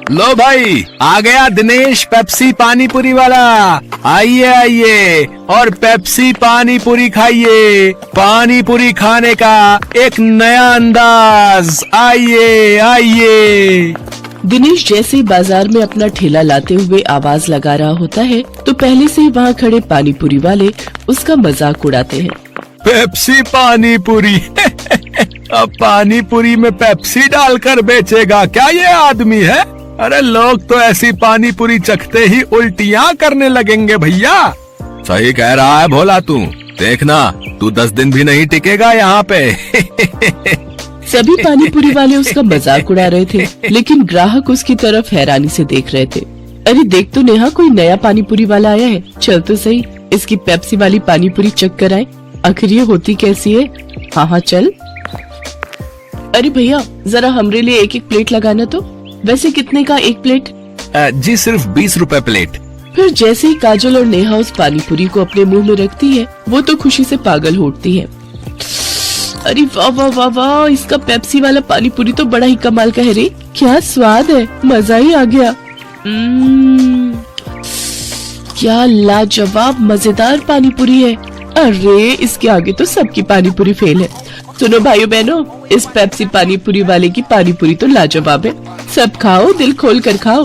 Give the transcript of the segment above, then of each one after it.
लो भाई, आ गया दिनेश पेप्सी पानी पूरी वाला। आइए आइए और पेप्सी पानी पूरी खाइए। पानी पूरी खाने का एक नया अंदाज। आइए आइए। दिनेश जैसे ही बाजार में अपना ठेला लाते हुए आवाज लगा रहा होता है तो पहले से ही वहाँ खड़े पानी पूरी वाले उसका मजाक उड़ाते हैं। पेप्सी पानी पूरी अब पानी पूरी में पेप्सी डालकर बेचेगा क्या ये आदमी है? अरे लोग तो ऐसी पानी पूरी चखते ही उल्टियाँ करने लगेंगे भैया। सही कह रहा है भोला तू। देखना तू 10 दिन भी नहीं टिकेगा यहाँ पे। सभी पानी पूरी वाले उसका मजाक उड़ा रहे थे, लेकिन ग्राहक उसकी तरफ हैरानी से देख रहे थे। अरे देख तो नेहा, कोई नया पानी पूरी वाला आया है। चल तो सही, इसकी पेप्सी वाली पानी पूरी चख कर आए, आखिर ये होती कैसी है। हाँ हाँ चल। अरे भैया जरा हमरे लिए एक एक प्लेट लगाना तो। वैसे कितने का एक प्लेट? जी सिर्फ 20 रुपए प्लेट। फिर जैसे ही काजल और नेहा उस पानी पूरी को अपने मुंह में रखती है, वो तो खुशी से पागल हो उठती है। अरे वाह वाह वाह वाह, इसका पेप्सी वाला पानी पूरी तो बड़ा ही कमाल का है रे। क्या स्वाद है, मजा ही आ गया। क्या लाजवाब मजेदार पानी पूरी है। अरे इसके आगे तो सबकी पानी पूरी फेल है। सुनो भाइयों बहनों, इस पेप्सी पानी पूरी वाले की पानी पूरी तो लाजवाब है। सब खाओ, दिल खोल कर खाओ,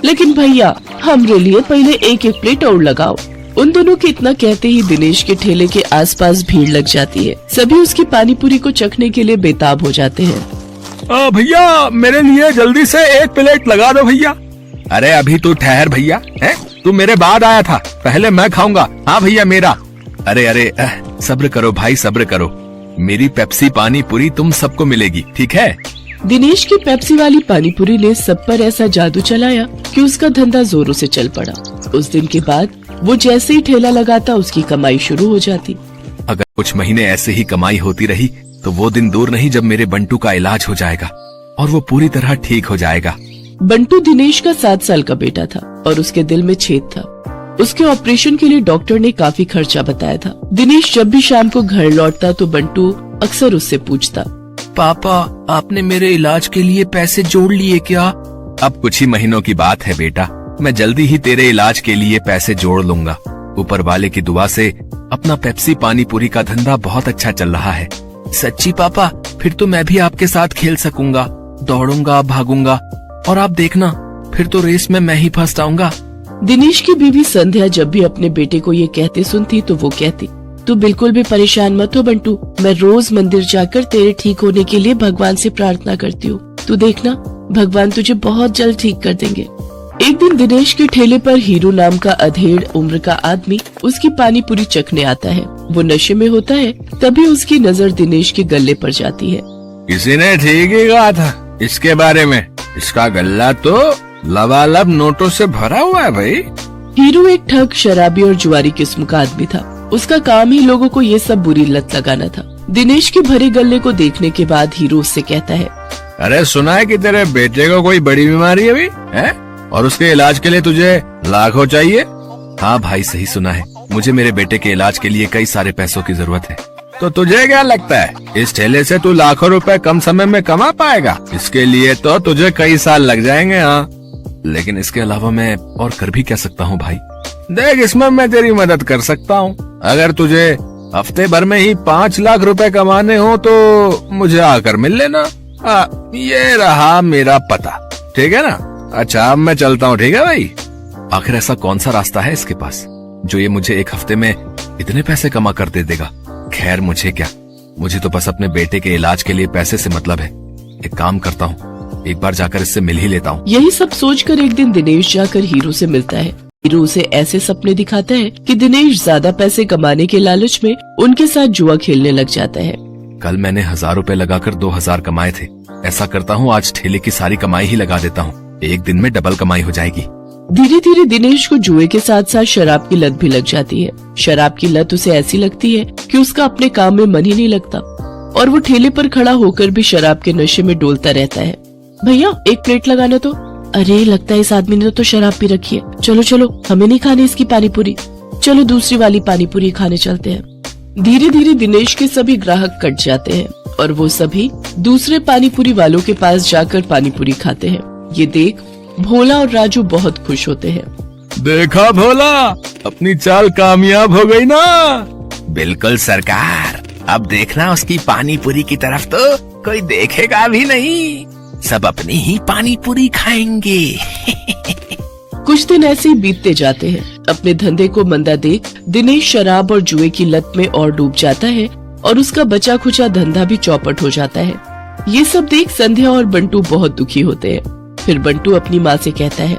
लेकिन भैया हमरे लिए पहले एक एक प्लेट और लगाओ। उन दोनों के इतना कहते ही दिनेश के ठेले के आसपास भीड़ लग जाती है। सभी उसकी पानी पूरी को चखने के लिए बेताब हो जाते हैं। भैया मेरे लिए जल्दी से एक प्लेट लगा दो भैया। अरे अभी तू ठहर भैया, है तू मेरे बाद आया था, पहले मैं खाऊंगा। हाँ भैया मेरा। अरे अरे सब्र करो भाई, सब्र करो। मेरी पेप्सी पानी पूरी तुम सबको मिलेगी, ठीक है? दिनेश की पेप्सी वाली पानी पूरी ने सब पर ऐसा जादू चलाया कि उसका धंधा जोरों से चल पड़ा। उस दिन के बाद वो जैसे ही ठेला लगाता उसकी कमाई शुरू हो जाती। अगर कुछ महीने ऐसे ही कमाई होती रही तो वो दिन दूर नहीं जब मेरे बंटू का इलाज हो जाएगा और वो पूरी तरह ठीक हो जाएगा। बंटू दिनेश का 7 साल का बेटा था और उसके दिल में छेद था। उसके ऑपरेशन के लिए डॉक्टर ने काफी खर्चा बताया था। दिनेश जब भी शाम को घर लौटता तो बंटू अक्सर उससे पूछता, पापा आपने मेरे इलाज के लिए पैसे जोड़ लिए क्या? अब कुछ ही महीनों की बात है बेटा, मैं जल्दी ही तेरे इलाज के लिए पैसे जोड़ लूंगा। ऊपर वाले की दुआ से अपना पेप्सी पानी पूरी का धंधा बहुत अच्छा चल रहा है। सच्ची पापा? फिर तो मैं भी आपके साथ खेल सकूंगा, दौड़ूंगा, भागूंगा और आप देखना फिर तो रेस में मैं ही फर्स्ट आऊंगा। दिनेश की बीवी संध्या जब भी अपने बेटे को ये कहते सुनती तो वो कहती, तू बिल्कुल भी परेशान मत हो बंटू, मैं रोज मंदिर जाकर तेरे ठीक होने के लिए भगवान से प्रार्थना करती हूँ। तू देखना भगवान तुझे बहुत जल्द ठीक कर देंगे। एक दिन दिनेश के ठेले पर हीरू नाम का अधेड़ उम्र का आदमी उसकी पानी पूरी चखने आता है। वो नशे में होता है, तभी उसकी नजर दिनेश के गले पर जाती है। किसी ने ठीक ही कहा था इसके बारे में, इसका गल्ला तो लबालब नोटों से भरा हुआ है भाई। हीरू एक ठग, शराबी और जुआरी किस्म का आदमी था। उसका काम ही लोगों को ये सब बुरी लत लगाना था। दिनेश के भरे गले को देखने के बाद हीरू उससे कहता है, अरे सुना है कि तेरे बेटे को कोई बड़ी बीमारी है अभी, है? और उसके इलाज के लिए तुझे लाखों चाहिए? हाँ भाई सही सुना है, मुझे मेरे बेटे के इलाज के लिए कई सारे पैसों की जरूरत है। तो तुझे क्या लगता है इस ठेले से तू लाखों रुपए कम समय में कमा पाएगा? इसके लिए तो तुझे कई साल लग जाएंगे। हाँ लेकिन इसके अलावा मैं और कर भी क्या सकता हूँ भाई? देख इसमें मैं तेरी मदद कर सकता हूँ। अगर तुझे हफ्ते भर में ही 5 लाख रुपए कमाने हो तो मुझे आकर मिल लेना। ये रहा मेरा पता, ठीक है ना? अच्छा अब मैं चलता हूँ, ठीक है भाई? आखिर ऐसा कौन सा रास्ता है इसके पास जो ये मुझे एक हफ्ते में इतने पैसे कमा कर दे देगा? खैर मुझे क्या, मुझे तो बस अपने बेटे के इलाज के लिए पैसे से मतलब है। एक काम करता हूँ, एक बार जाकर इससे मिल ही लेता हूँ। यही सब सोचकर एक दिन दिनेश जाकर हीरू से मिलता है। हीरू उसे ऐसे सपने दिखाता है कि दिनेश ज्यादा पैसे कमाने के लालच में उनके साथ जुआ खेलने लग जाता है। कल मैंने 1000 रुपए लगाकर 2000 कमाए थे। ऐसा करता हूँ आज ठेले की सारी कमाई ही लगा देता हूँ, एक दिन में डबल कमाई हो जाएगी। धीरे धीरे दिनेश को जुए के साथ साथ शराब की लत भी लग जाती है। शराब की लत उसे ऐसी लगती है कि उसका अपने काम में मन ही नहीं लगता और वो ठेले पर खड़ा होकर भी शराब के नशे में डोलता रहता है। भैया एक प्लेट लगाना तो। अरे लगता है इस आदमी ने तो शराब पी रखी है। चलो चलो हमें नहीं खानी इसकी पानी पूरी, चलो दूसरी वाली पानी पूरी खाने चलते हैं। धीरे धीरे दिनेश के सभी ग्राहक कट जाते हैं और वो सभी दूसरे पानी पूरी वालों के पास जाकर पानी पूरी खाते हैं। ये देख भोला और राजू बहुत खुश होते हैं। देखा भोला, अपनी चाल कामयाब हो गई ना। बिल्कुल सरकार, अब देखना उसकी पानी पूरी की तरफ तो कोई देखेगा भी नहीं, सब अपनी ही पानी पूरी खाएंगे। कुछ दिन ऐसे ही बीतते जाते हैं। अपने धंधे को मंदा देख दिनेश शराब और जुए की लत में और डूब जाता है और उसका बचा खुचा धंधा भी चौपट हो जाता है। ये सब देख संध्या और बंटू बहुत दुखी होते हैं। फिर बंटू अपनी माँ से कहता है,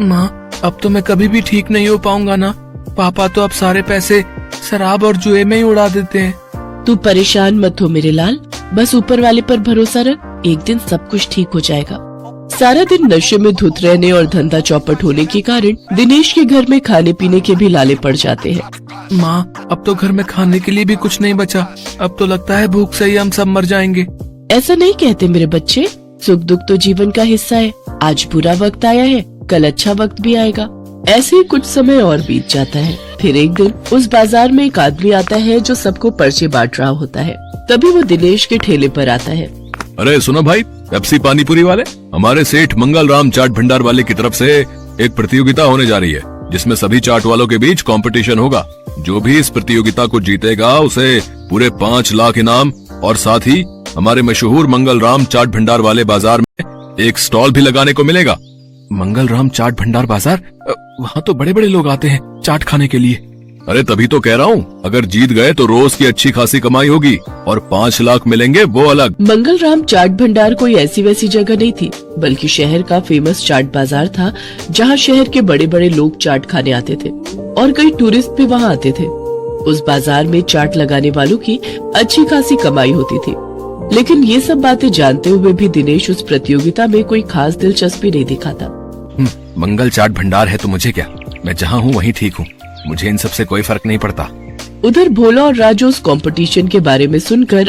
माँ, अब तो मैं कभी भी ठीक नहीं हो पाऊंगा ना। पापा तो अब सारे पैसे शराब और जुए में ही उड़ा देते हैं। तू परेशान मत हो मेरे लाल, बस ऊपर वाले पर भरोसा रख, एक दिन सब कुछ ठीक हो जाएगा। सारा दिन नशे में धुत रहने और धंधा चौपट होने के कारण दिनेश के घर में खाने पीने के भी लाले पड़ जाते हैं। माँ, अब तो घर में खाने के लिए भी कुछ नहीं बचा। अब तो लगता है भूख से ही हम सब मर जाएंगे। ऐसा नहीं कहते मेरे बच्चे, सुख दुख तो जीवन का हिस्सा है। आज बुरा वक्त आया है, कल अच्छा वक्त भी आएगा। ऐसे ही कुछ समय और बीत जाता है। फिर एक दिन उस बाजार में एक आदमी आता है जो सबको पर्चे बांट रहा होता है। तभी वो दिनेश के ठेले पर आता है। अरे सुनो भाई, पेप्सी पानीपुरी वाले, हमारे सेठ मंगल राम चाट भंडार वाले की तरफ से एक प्रतियोगिता होने जा रही है, जिसमें सभी चाट वालों के बीच कंपटीशन होगा। जो भी इस प्रतियोगिता को जीतेगा उसे पूरे 5 लाख इनाम और साथ ही हमारे मशहूर मंगल राम चाट भंडार वाले बाजार में एक स्टॉल भी लगाने को मिलेगा। मंगल राम चाट भंडार बाजार, वहाँ तो बड़े बड़े लोग आते हैं चाट खाने के लिए। अरे तभी तो कह रहा हूँ, अगर जीत गए तो रोज की अच्छी खासी कमाई होगी और 5 लाख मिलेंगे वो अलग। मंगल राम चाट भंडार कोई ऐसी वैसी जगह नहीं थी, बल्कि शहर का फेमस चाट बाजार था, जहाँ शहर के बड़े बड़े लोग चाट खाने आते थे और कई टूरिस्ट भी वहाँ आते थे। उस बाजार में चाट लगाने वालों की अच्छी खासी कमाई होती थी। लेकिन ये सब बातें जानते हुए भी दिनेश उस प्रतियोगिता में कोई खास दिलचस्पी नहीं दिखाता। मंगल चाट भंडार है तो मुझे क्या, मैं जहाँ हूँ वहीं ठीक हूँ, मुझे इन सब से कोई फर्क नहीं पड़ता। उधर भोला और राजू उस कंपटीशन के बारे में सुनकर